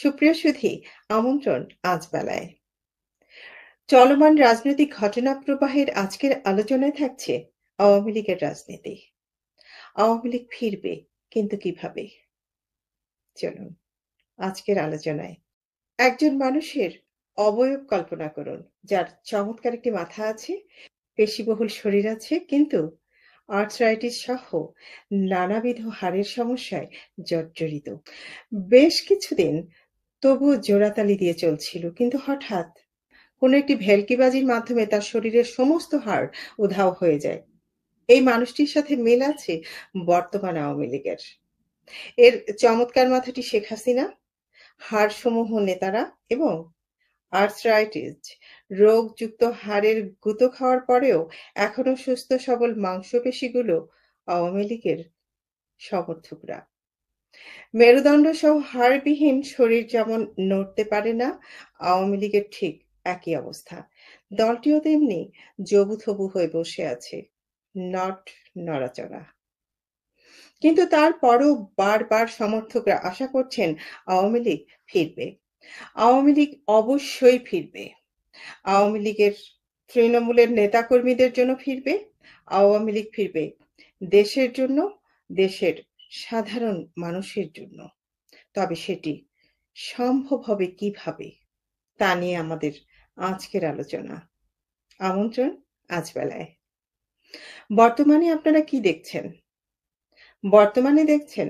সুপ্রিয় সুধী, আমন্ত্রণ আজ বেলায়। চলমান রাজনৈতিক ঘটনা প্রবাহের আজকের আলোচনায় থাকছে আওয়ামী লীগের রাজনীতি। আওয়ামী লীগ ফিরবে, কিন্তু কিভাবে? চলুন আজকের আলোচনায় একজন মানুষের অবয়ব কল্পনা করুন, যার চমৎকার একটি মাথা আছে, পেশিবহুল শরীর আছে, কিন্তু আর্থ্রাইটিস সহ নানাবিধ হাড়ের সমস্যায় জর্জরিত। বেশ কিছুদিন তবুও জোড়াতালি দিয়ে চলছিল, কিন্তু হঠাৎ কোনো একটি ভেলকিবাজির মাধ্যমে তার শরীরের সমস্ত হাড় উধাও হয়ে যায়। এই মানুষটির সাথে মিল আছে বর্তমান আওয়ামী লীগের। এর চমৎকার মাথাটি শেখ হাসিনা, হাড়সমূহ নেতারা এবং আর্থ্রাইটিস রোগযুক্ত হাড়ের গুঁতো খাওয়ার পরেও এখনো সুস্থ সবল মাংসপেশিগুলো আওয়ামী লীগের সমর্থকরা। মেরুদণ্ড সহ হাড়বিহীন শরীর যেমন নড়তে পারে না, আওয়ামী লীগের ঠিক একই অবস্থা। দলটিও তেমনি জবুথবু হয়ে বসে আছে, নট নড়াচড়া। কিন্তু তারপরও বারবার সমর্থকরা আশা করছেন আওয়ামী লীগ ফিরবে। আওয়ামী লীগ অবশ্যই ফিরবে। আওয়ামী লীগের তৃণমূলের নেতাকর্মীদের জন্য ফিরবে। আওয়ামী লীগ ফিরবে দেশের জন্য, দেশের সাধারণ মানুষের জন্য। তবে সেটি সম্ভব হবে কিভাবে, তা নিয়ে আমাদের আজকের আলোচনা। আমন্ত্রণ আজ বেলায়। বর্তমানে আপনারা কি দেখছেন? বর্তমানে দেখছেন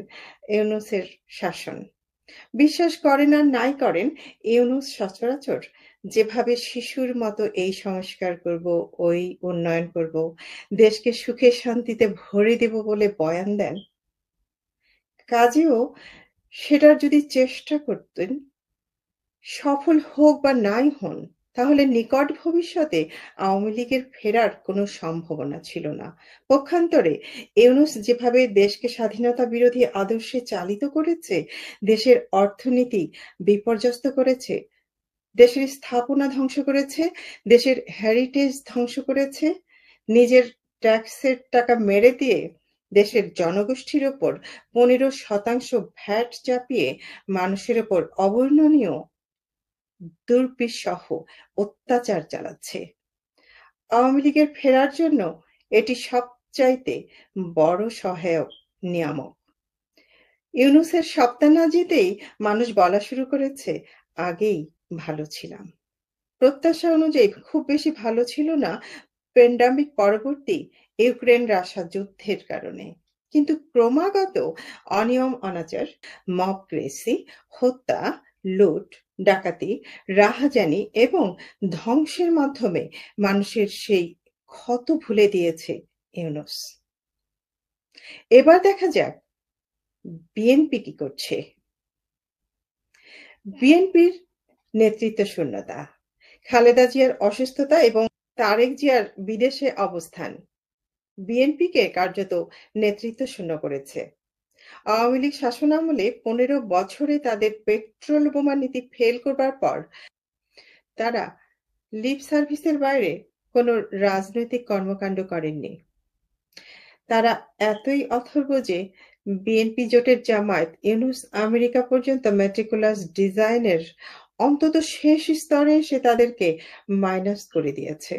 ইউনূসের শাসন। বিশ্বাস করেন আর নাই করেন, ইউনূস সচরাচর যেভাবে শিশুর মতো এই সংস্কার করব, ওই উন্নয়ন করব, দেশকে সুখে শান্তিতে ভরে দেব বলে বয়ান দেন, কাজেও সেটার যদি চেষ্টা করতেন, সফল হোক বা নাই হন, তাহলে নিকট ভবিষ্যতে আওয়ামী লীগের ফেরার কোনো সম্ভাবনা ছিল না। পক্ষান্তরে ইউনূস যেভাবে দেশকে স্বাধীনতা বিরোধী আদর্শে চালিত করেছে, দেশের অর্থনীতি বিপর্যস্ত করেছে, দেশের স্থাপনা ধ্বংস করেছে, দেশের হেরিটেজ ধ্বংস করেছে, নিজের ট্যাক্সের টাকা মেরে দিয়ে দেশের জনগোষ্ঠীর ওপর 15% ভ্যাট চাপিয়ে মানুষের ওপর অবর্ণনীয় দুর্বিষহ অত্যাচার চালাচ্ছে। আওয়ামী লীগের ফেরার জন্য এটি সবচাইতে বড় সহায়ক নিয়ামক। ইউনূসের সপ্তাহ না যেতেই মানুষ বলা শুরু করেছে, আগেই ভালো ছিলাম। প্রত্যাশা অনুযায়ী খুব বেশি ভালো ছিল না প্যান্ডামিক পরবর্তী ইউক্রেন-রাশিয়া যুদ্ধের কারণে। কিন্তু ক্রমাগত অনিয়ম অনাচার, মবক্রেসি, হত্যা, লুট, ডাকাতি, রাহাজানি এবং ধ্বংসের মাধ্যমে মানুষের সেই ক্ষত ভুলে দিয়েছে ইউনূস। এবার দেখা যাক বিএনপি কি করছে। বিএনপির নেতৃত্ব শূন্যতা, খালেদা জিয়ার অসুস্থতা এবং তারেক জিয়ার বিদেশে অবস্থান বিএনপিকে কার্যত নেতৃত্ব শূন্য করেছে। আওয়ামী লীগ শাসনামলে 15 বছরে তাদের পেট্রোল বোমা নীতি ফেল করবার পর তারা লিপ সার্ভিসের বাইরে কোনো রাজনৈতিক কর্মকাণ্ড করেননি। তারা এতই অথর্ব যে বিএনপি জোটের জামায়াত ইউনূস আমেরিকা পর্যন্ত মেটিকুলাস ডিজাইনের অন্তত শেষ স্তরে এসে তাদেরকে মাইনাস করে দিয়েছে।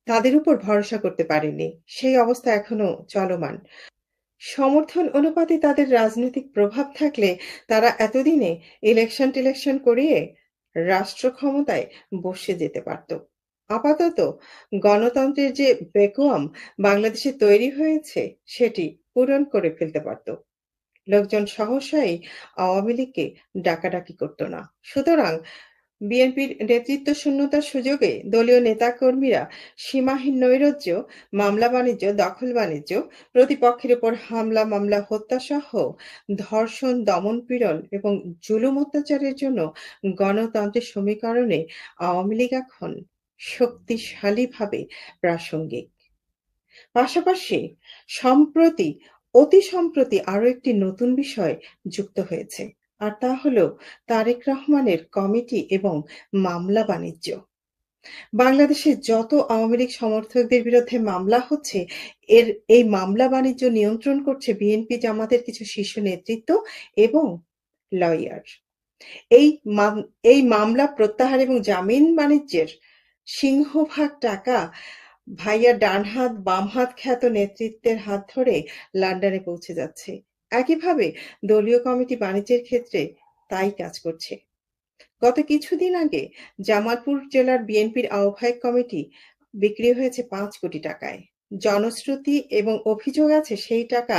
তাদের উপর ভরসা করতে পারেনি। সেই অবস্থা এখনো চলমান। সমর্থন অনুপাতে তাদের রাজনৈতিক প্রভাব থাকলে তারা এতদিনে ইলেকশন-টিলেকশন করিয়ে রাষ্ট্র ক্ষমতায় বসে যেতে পারত। আপাতত গণতন্ত্রের যে ভ্যাকুয়াম বাংলাদেশে তৈরি হয়েছে, সেটি পূরণ করে ফেলতে পারত। লোকজন সহসাই আওয়ামী লীগকে ডাকাডাকি করত না। সুতরাং বিএনপির নেতৃত্বশূন্যতার সুযোগে দলীয় নেতাকর্মীরা সীমাহীন নৈরাজ্য, মামলা-বাণিজ্য, দখল-বাণিজ্য, প্রতিপক্ষের ওপর হামলা, মামলা, হত্যাসহ ধর্ষণ, দমন-পীড়ন এবং জুলুম অত্যাচারের জন্য গণতন্ত্রের সমীকরণে আওয়ামী লীগ এখন শক্তিশালীভাবে প্রাসঙ্গিক। পাশাপাশি সম্প্রতি, অতি সম্প্রতি আরও একটি নতুন বিষয় যুক্ত হয়েছে, আর তা হলো তারেক রহমানের কমিটি এবং মামলা-বাণিজ্য। বাংলাদেশে যত আওয়ামী লীগ সমর্থকদের বিরুদ্ধে মামলা হচ্ছে, এই মামলা-বাণিজ্য নিয়ন্ত্রণ করছে বিএনপি জামাতের কিছু শীর্ষ নেতৃত্ব এবং লয়ার। এই এই মামলা প্রত্যাহার এবং জামিন বাণিজ্যের সিংহভাগ টাকা ভাইয়ার ডান হাত বাম হাত খ্যাত নেতৃত্বের হাত ধরে লন্ডনে পৌঁছে যাচ্ছে। একইভাবে দলীয় কমিটি বাণিজ্যের ক্ষেত্রে তাই কাজ করছে। গত কিছুদিন আগে জামালপুর জেলার বিএনপির আহ্বায়ক কমিটি বিক্রি হয়েছে ৫ কোটি টাকায়। জনশ্রুতি এবং অভিযোগ আছে সেই টাকা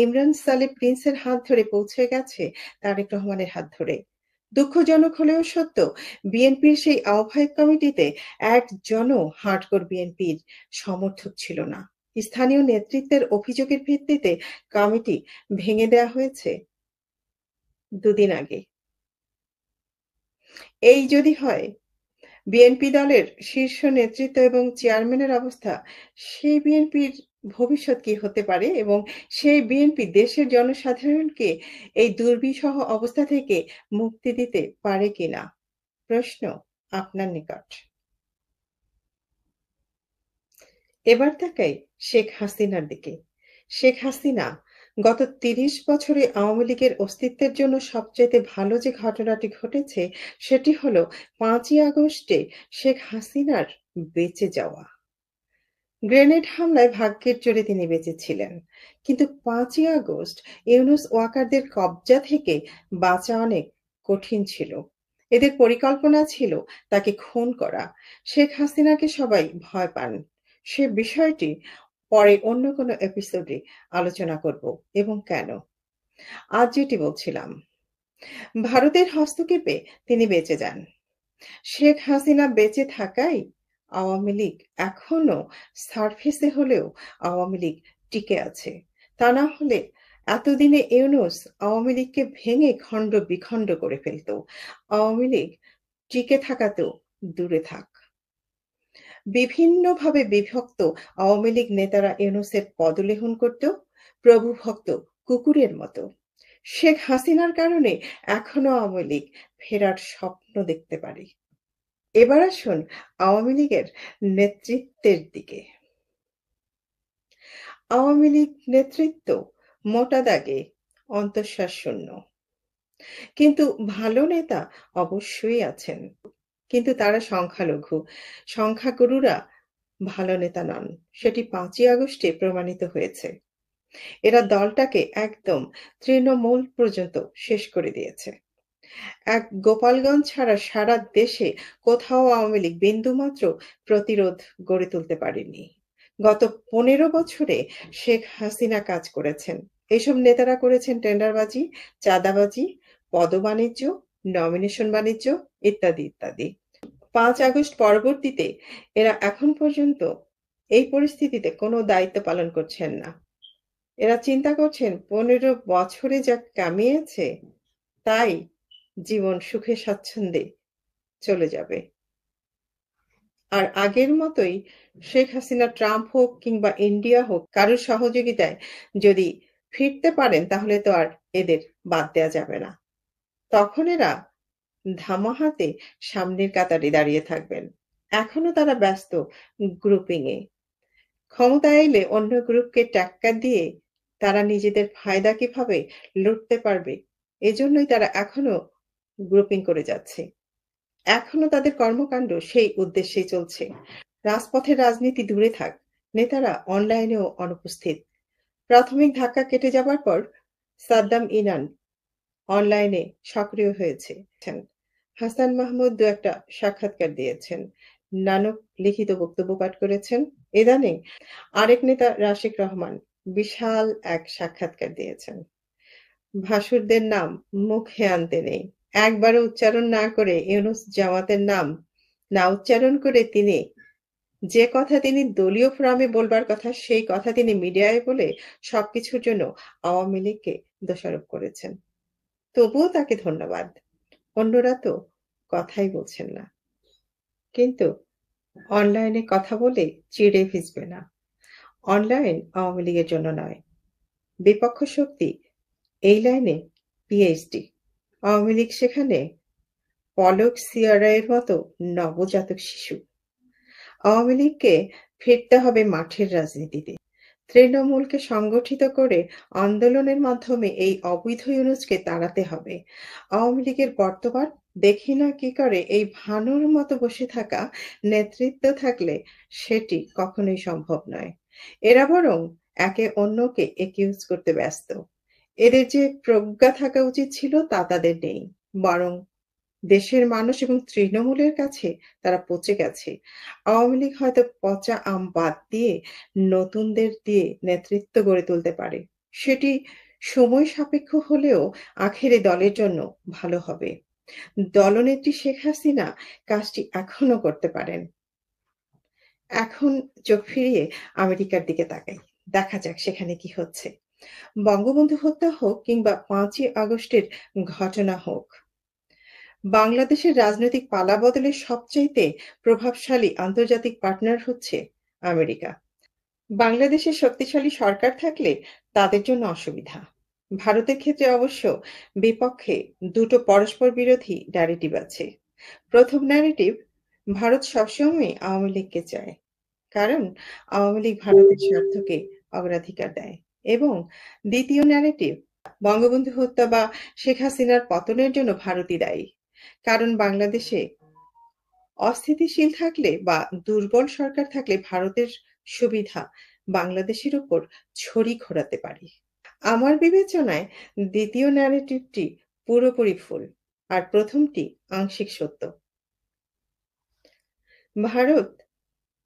ইমরান সালে প্রিন্সের হাত ধরে পৌঁছে গেছে তারেক রহমানের হাত ধরে। দুঃখজনক হলেও সত্য, বিএনপির সেই আহ্বায়ক কমিটিতে একজনও হার্ডকোর বিএনপির সমর্থক ছিল না। স্থানীয় নেতৃত্বের অভিযোগের ভিত্তিতে কমিটি ভেঙে দেয়া হয়েছে ২ দিন আগে। এই যদি হয় বিএনপি দলের শীর্ষ নেতৃত্ব এবং চেয়ারম্যানের অবস্থা, সেই বিএনপির ভবিষ্যৎ কি হতে পারে এবং সেই বিএনপি দেশের জনসাধারণকে এই দুর্বিষহ অবস্থা থেকে মুক্তি দিতে পারে কিনা? প্রশ্ন আপনার নিকট। এবার তাকাই শেখ হাসিনার দিকে। শেখ হাসিনা গত ৩০ বছরে আওয়ামী লীগের অস্তিত্বের জন্য সবচাইতে ভালো যে ঘটনাটি ঘটেছে সেটি হলো ৫ই আগস্টে শেখ হাসিনার বেঁচে যাওয়া। গ্রেনেড হামলায় ভাগ্যের জোরে তিনি বেঁচে ছিলেন। কিন্তু ৫ই আগস্ট ইউনূস ওয়াকারদের কবজা থেকে বাঁচা অনেক কঠিন ছিল। এদের পরিকল্পনা ছিল তাকে খুন করা। শেখ হাসিনাকে সবাই ভয় পান। সে বিষয়টি পরে অন্য কোনো এপিসোডে আলোচনা করব এবং কেন। আজ যেটি বলছিলাম, ভারতের হস্তক্ষেপে তিনি বেঁচে যান। শেখ হাসিনা বেঁচে থাকায় আওয়ামী লীগ এখনো সারফেসে হলেও আওয়ামী লীগ টিকে আছে। তা না হলে এতদিনে ইউনূস আওয়ামী লীগকে ভেঙে খণ্ড বিখণ্ড করে ফেলত। আওয়ামী লীগ টিকে থাকা তো দূরে থাক, বিভিন্নভাবে বিভক্ত আওয়ামী লীগ নেতারা ইউনূসের পদলেহন করত প্রভুভক্ত কুকুরের মতো। শেখ হাসিনার কারণে এখনো আওয়ামী লীগ ফেরার স্বপ্ন দেখতে পারে। এবার আসুন আওয়ামী লীগের নেতৃত্বের দিকে। আওয়ামী লীগ নেতৃত্ব মোটা দাগে অন্তঃশ্বাস শূন্য। কিন্তু ভালো নেতা অবশ্যই আছেন, কিন্তু তারা সংখ্যালঘু। সংখ্যাগুরুরা ভালো নেতা নন, সেটি ৫ই আগস্টে প্রমাণিত হয়েছে। এরা দলটাকে একদম তৃণমূল পর্যন্ত শেষ করে দিয়েছে। এক গোপালগঞ্জ ছাড়া সারা দেশে কোথাও আওয়ামী লীগ বিন্দুমাত্র প্রতিরোধ গড়ে তুলতে পারেনি। গত ১৫ বছরে শেখ হাসিনা কাজ করেছেন। এসব নেতারা করেছেন টেন্ডারবাজি, চাঁদাবাজি, পদবাণিজ্য, নমিনেশন বাণিজ্য ইত্যাদি ইত্যাদি। ৫ আগস্ট পরবর্তীতে এরা এখন পর্যন্ত এই পরিস্থিতিতে কোনো দায়িত্ব পালন করছেন না। এরা চিন্তা করছেন ১৫ বছরে যা কামিয়েছে তাই জীবন সুখে স্বাচ্ছন্দ্যে চলে যাবে। আর আগের মতোই শেখ হাসিনা ট্রাম্প হোক কিংবা ইন্ডিয়া হোক কারোর সহযোগিতায় যদি ফিরতে পারেন তাহলে তো আর এদের বাদ দেয়া যাবে না। তখন এরা ধামাহাতে সামনের কাতারে দাঁড়িয়ে থাকবেন। এখনো তারা ব্যস্ত গ্রুপিংয়ে। ক্ষমতায় এলে অন্য গ্রুপকে টেক্কা দিয়ে তারা নিজেদের ফায়দা কিভাবে লুটতে পারবে এজন্যই তারা এখনো গ্রুপিং করে যাচ্ছে। এখনো তাদের কর্মকাণ্ড সেই উদ্দেশ্যেই চলছে। রাজপথের রাজনীতি দূরে থাক, নেতারা অনলাইনেও অনুপস্থিত। প্রাথমিক ধাক্কা কেটে যাবার পর সাদ্দাম ইরান অনলাইনে সক্রিয় হয়েছে। হাসান মাহমুদ দু একটা সাক্ষাৎকার দিয়েছেন। নানক লিখিত বক্তব্য পাঠ করেছেন। ইদানিং আরেক নেতা রাশিক রহমান বিশাল এক সাক্ষাৎকার দিয়েছেন। ভাসুরদের নাম মুখে আনতে নেই। একবারও উচ্চারণ না করে ইউনূস জামাতের নাম না উচ্চারণ করে যে কথা তিনি দলীয় ফোরামে বলবার কথা সেই কথা তিনি মিডিয়ায় বলে সবকিছুর জন্য আওয়ামী লীগকে দোষারোপ করেছেন। তবুও তাকে ধন্যবাদ। অন্যরা তো কথাই বলছেন না। কিন্তু অনলাইনে কথা বলে চিড়ে ভিজবে না। অনলাইন আওয়ামী লীগের জন্য নয়। বিপক্ষ শক্তি এই লাইনে পিএইচডি। আওয়ামী লীগ সেখানে পলক সিয়ারায়ের মতো নবজাতক শিশু। আওয়ামী লীগকে ফিরতে হবে মাঠের রাজনীতিতে। তৃণমূলকে সংগঠিত করে আন্দোলনের মাধ্যমে এই অবৈধ ইউনূসকে তাড়াতে হবে। আওয়ামী লীগের বর্তমান দেখি না কি করে এই ভানুর মতো বসে থাকা নেতৃত্ব থাকলে সেটি কখনোই সম্ভব নয়। এরা বরং একে অন্যকে একিউজ করতে ব্যস্ত। এদের যে প্রজ্ঞা থাকা উচিত ছিল তা তাদের নেই। বরং দেশের মানুষ এবং তৃণমূলের কাছে তারা পচে গেছে। আওয়ামী লীগ হয়তো পচা আম বাদ দিয়ে নতুনদের দিয়ে নেতৃত্ব গড়ে তুলতে পারে। সেটি সময় সাপেক্ষ হলেও আখেরে দলের জন্য ভালো হবে। দলনেত্রী শেখ হাসিনা কাজটি এখনো করতে পারেন। এখন চোখ ফিরিয়ে আমেরিকার দিকে তাকাই। দেখা যাক সেখানে কি হচ্ছে। বঙ্গবন্ধু হত্যা হোক কিংবা ৫ই আগস্টের ঘটনা হোক, বাংলাদেশের রাজনৈতিক পালাবদলের সবচাইতে প্রভাবশালী আন্তর্জাতিক পার্টনার হচ্ছে আমেরিকা। বাংলাদেশে শক্তিশালী সরকার থাকলে তাদের জন্য অসুবিধা। ভারতের ক্ষেত্রে অবশ্য বিপক্ষে দুটো পরস্পর বিরোধী ন্যারেটিভ আছে। প্রথম ন্যারেটিভ, ভারত সবসময়ই আওয়ামী লীগকে চায়। কারণ আওয়ামী লীগ ভারতের স্বার্থকে অগ্রাধিকার দেয়। এবং দ্বিতীয় ন্যারেটিভ, বঙ্গবন্ধু হত্যা বা শেখ হাসিনার পতনের জন্য ভারতই দায়ী। কারণ বাংলাদেশে অস্থিতিশীল থাকলে বা দুর্বল সরকার থাকলে ভারতের সুবিধা বাংলাদেশের উপর ছড়ি ঘোরাতে পারে। আমার বিবেচনায় দ্বিতীয় ন্যারেটিভটি পুরোপুরি ভুল, আর প্রথমটি আংশিক সত্য। ভারত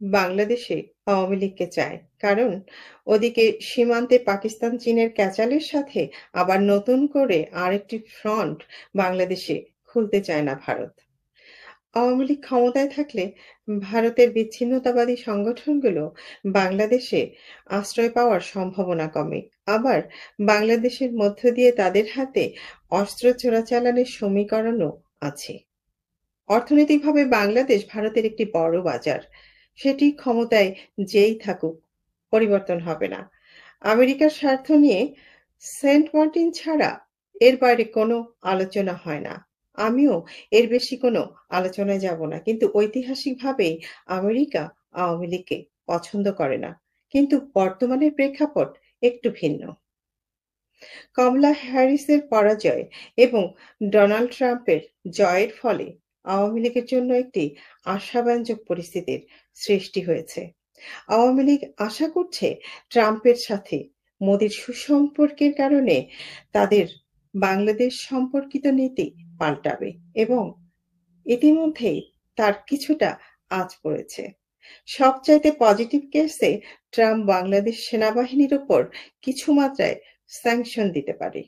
বাংলাদেশে আওয়ামী লীগকে চায়, কারণ ওদিকে সীমান্তে পাকিস্তান চীনের ক্যাচালের সাথে আবার নতুন করে আরেকটি ফ্রন্ট বাংলাদেশে খুলতে চায় না ভারত। আওয়ামী লীগ ক্ষমতায় থাকলে ভারতের বিচ্ছিন্নতাবাদী সংগঠনগুলো বাংলাদেশে আশ্রয় পাওয়ার সম্ভাবনা কমে। আবার বাংলাদেশের মধ্য দিয়ে তাদের হাতে অস্ত্র চোরাচালানের সমীকরণও আছে। অর্থনৈতিকভাবে বাংলাদেশ ভারতের একটি বড় বাজার। সেটি ক্ষমতায় যেই থাকুক, পরিবর্তন হবে না। আমেরিকার স্বার্থ নিয়ে সেন্ট মার্টিন ছাড়া এর বাইরে কোনো আলোচনা হয় না। আমিও এর বেশি কোনো আলোচনায় যাব না। কিন্তু ঐতিহাসিকভাবেই আমেরিকা আওয়ামী লীগকে পছন্দ করে না। কিন্তু বর্তমানের প্রেক্ষাপট একটু ভিন্ন। কমলা হ্যারিসের পরাজয় এবং ডোনাল্ড ট্রাম্পের জয়ের ফলে আওয়ামী লীগের জন্য একটি আশাব্যঞ্জক পরিস্থিতির সৃষ্টি হয়েছে। আওয়ামী লীগ আশা করছে ট্রাম্পের সাথে মোদির সুসম্পর্কের কারণে তাদের বাংলাদেশ সম্পর্কিত নীতি পাল্টাবে এবং ইতিমধ্যেই তার কিছুটা আঁচ পড়েছে। সবচাইতে পজিটিভ কেসে ট্রাম্প বাংলাদেশ সেনাবাহিনীর উপর কিছু মাত্রায় স্যাংশন দিতে পারে।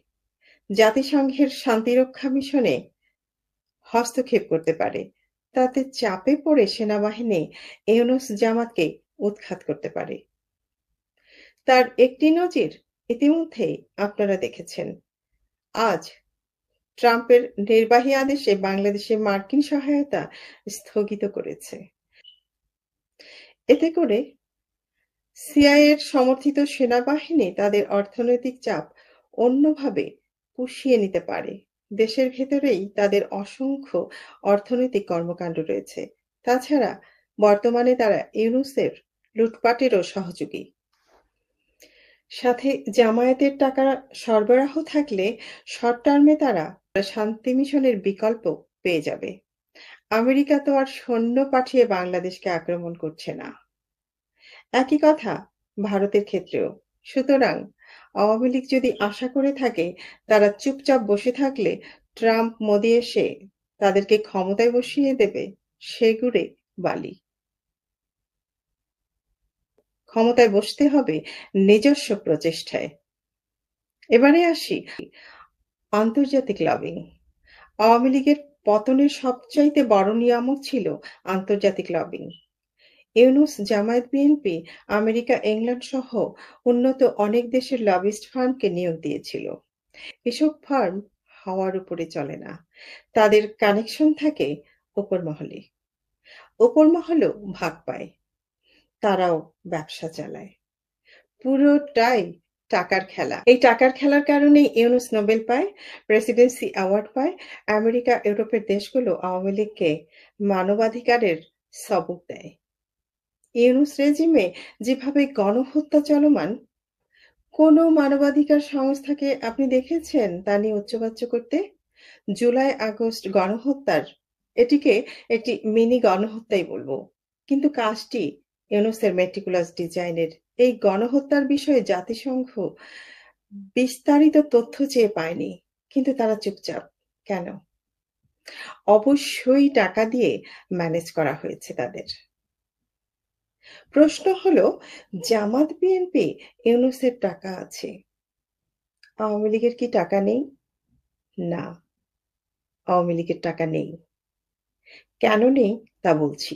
জাতিসংঘের শান্তিরক্ষা মিশনে হস্তক্ষেপ করতে পারে। তাতে চাপে পড়ে সেনাবাহিনী ইউনূস জামাতকে উৎখাত করতে পারে। তার একটি নজির ইতিমধ্যেই আপনারা দেখেছেন। আজ ট্রাম্পের নির্বাহী আদেশে বাংলাদেশে মার্কিন সহায়তা স্থগিত করেছে। এতে করে সিআইএর সমর্থিত সেনাবাহিনী তাদের অর্থনৈতিক চাপ অন্যভাবে পুষিয়ে নিতে পারে। দেশের ভেতরেই তাদের অসংখ্য অর্থনৈতিক কর্মকাণ্ড রয়েছে। তাছাড়া বর্তমানে তারা ইউনূসের লুটপাটেরও সহযোগী। সাথে জামায়াতের টাকা সরবরাহ থাকলে শর্ট টার্মে তারা শান্তি মিশনের বিকল্প পেয়ে যাবে। আমেরিকা তো আর সৈন্য পাঠিয়ে বাংলাদেশকে আক্রমণ করছে না। একই কথা ভারতের ক্ষেত্রেও। সুতরাং আওয়ামী লীগ যদি আশা করে থাকে তারা চুপচাপ বসে থাকলে ট্রাম্প মোদি এসে তাদেরকে ক্ষমতায় বসিয়ে দেবে, সেগুড়ে বালি। ক্ষমতায় বসতে হবে নিজস্ব প্রচেষ্টায়। এবারে আসি আন্তর্জাতিক লবিং। আওয়ামী লীগের পতনের সবচাইতে বড় নিয়ামক ছিল আন্তর্জাতিক lobbying. Yunus Jamaat BNP America England সহ উন্নত অনেক দেশের লবিস্ট ফার্মকে নিয়োগ দিয়েছিল। এসব ফার্ম হাওয়ার উপরে চলে না। তাদের কানেকশন থাকে উপর মহলে। উপর মহলও ভাগ পায়। তারাও ব্যবসা চালায়। পুরোটাই টাকার খেলা। এই টাকার খেলার কারণেই ইউনূস নোবেল পায়, প্রেসিডেন্সি অ্যাওয়ার্ড পায়। আমেরিকা, ইউরোপের দেশগুলো আওয়ামী লীগকে মানবাধিকারের সবক দেয়। ইউনূস রেজিমে যেভাবে গণহত্যা চলমান, কোনো মানবাধিকার সংস্থাকে আপনি দেখেছেন তা নিয়ে উচ্চবাচ্য করতে? জুলাই আগস্ট গণহত্যার এটিকে একটি মিনি গণহত্যাই বলব। কিন্তু কাজটি ইউনূসের meticulous ডিজাইনের। এই গণহত্যার বিষয়ে জাতিসংঘ বিস্তারিত তথ্য চেয়ে পায়নি। কিন্তু তারা চুপচাপ। কেন? অবশ্যই টাকা দিয়ে ম্যানেজ করা হয়েছে তাদের। প্রশ্ন হলো, জামাত বিএনপি ইউনূসের টাকা আছে। আওয়ামী লীগের কি টাকা নেই? না, আওয়ামী লীগের টাকা নেই। কেন নেই তা বলছি।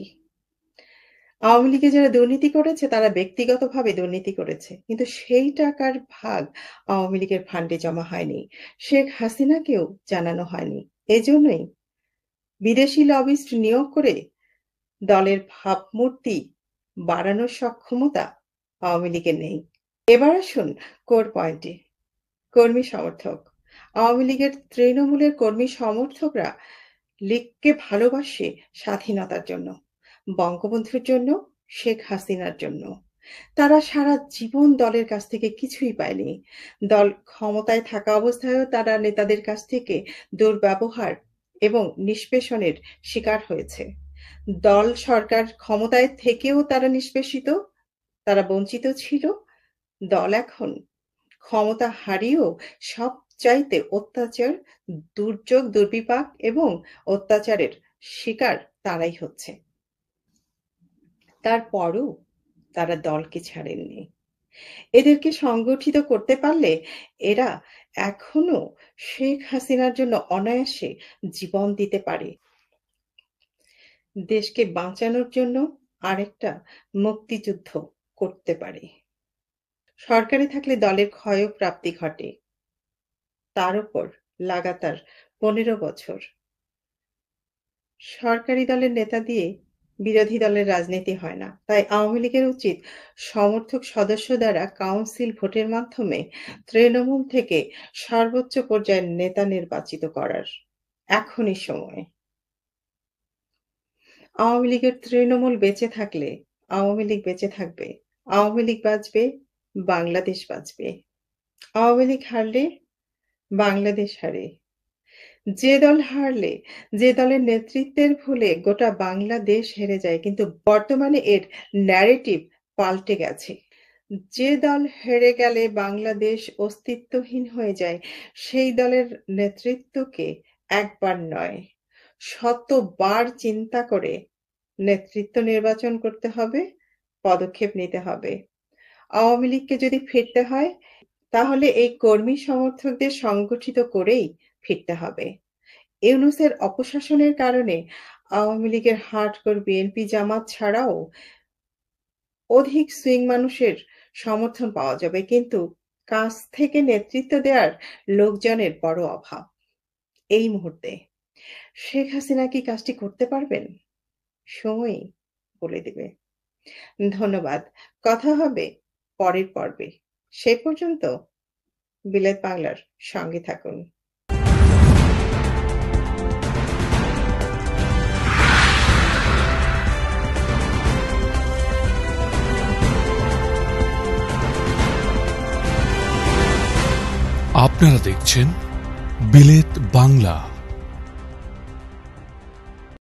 আওয়ামী লীগে যারা দুর্নীতি করেছে তারা ব্যক্তিগতভাবে দুর্নীতি করেছে। কিন্তু সেই টাকার ভাগ আওয়ামী লীগের ফান্ডে জমা হয়নি। শেখ হাসিনাকেও জানানো হয়নি। এজন্যই বিদেশি লবিস্ট নিয়োগ করে দলের ভাবমূর্তি বাড়ানোর সক্ষমতা আওয়ামী লীগের নেই। এবার আসুন কোর পয়েন্টে। কর্মী সমর্থক। আওয়ামী লীগের তৃণমূলের কর্মী সমর্থকরা লীগকে ভালোবাসে স্বাধীনতার জন্য, বঙ্গবন্ধুর জন্য, শেখ হাসিনার জন্য। তারা সারা জীবন দলের কাছ থেকে কিছুই পায়নি। দল ক্ষমতায় থাকা অবস্থায়ও তারা নেতাদের কাছ থেকে দুর্ব্যবহার এবং নিষ্পেষণের শিকার হয়েছে। দল সরকার ক্ষমতায় থেকেও তারা নিষ্পেষিত, তারা বঞ্চিত ছিল। দল এখন ক্ষমতা হারিয়েও সবচাইতে অত্যাচার, দুর্যোগ, দুর্বিপাক এবং অত্যাচারের শিকার তারাই হচ্ছে। তারপরও তারা দলকে ছাড়েননি। এদেরকে সংগঠিত করতে পারলে এরা এখনো শেখ হাসিনার জন্য অনায়াসে জীবন দিতে পারে। দেশকে বাঁচানোর জন্য আরেকটা মুক্তিযুদ্ধ করতে পারে। সরকারে থাকলে দলের ক্ষয়প্রাপ্তি ঘটে। তার উপর লাগাতার ১৫ বছর সরকারি দলের নেতা দিয়ে বিরোধী দলের রাজনীতি হয় না। তাই আওয়ামী লীগের উচিত সমর্থক সদস্য দ্বারা কাউন্সিল ভোটের মাধ্যমে তৃণমূল থেকে সর্বোচ্চ পর্যায়ের নেতা নির্বাচিত করার। এখনই সময়। আওয়ামী লীগের তৃণমূল বেঁচে থাকলে আওয়ামী লীগ বেঁচে থাকবে। আওয়ামী লীগ বাঁচবে, বাংলাদেশ বাঁচবে। আওয়ামী লীগ হারলে বাংলাদেশ হারে। যে দল হারলে, যে দলের নেতৃত্বের ভুলে গোটা বাংলাদেশ হেরে যায়, কিন্তু বর্তমানে এর ন্যারেটিভ পাল্টে গেছে। যে দল হেরে গেলে বাংলাদেশ অস্তিত্বহীন হয়ে যায়, সেই দলের নেতৃত্বকে একবার নয়, শতবার চিন্তা করে নেতৃত্ব নির্বাচন করতে হবে, পদক্ষেপ নিতে হবে। আওয়ামী লীগকে যদি ফিরতে হয়, তাহলে এই কর্মী সমর্থকদের সংগঠিত করেই ফিরতে হবে। ইউনূসের অপশাসনের কারণে আওয়ামী লীগের হার্ডকোর বিএনপি জামাত ছাড়াও অধিক সুইং মানুষের সমর্থন পাওয়া যাবে, কিন্তু কাছ থেকে নেতৃত্ব দেওয়ার লোকজনের বড় অভাব এই মুহূর্তে। শেখ হাসিনা কি কাজটি করতে পারবেন? সময়ই বলে দেবে। ধন্যবাদ। কথা হবে পরের পর্বে। সে পর্যন্ত বিলেত বাংলার সঙ্গে থাকুন। আপনারা দেখছেন বিলেত বাংলা।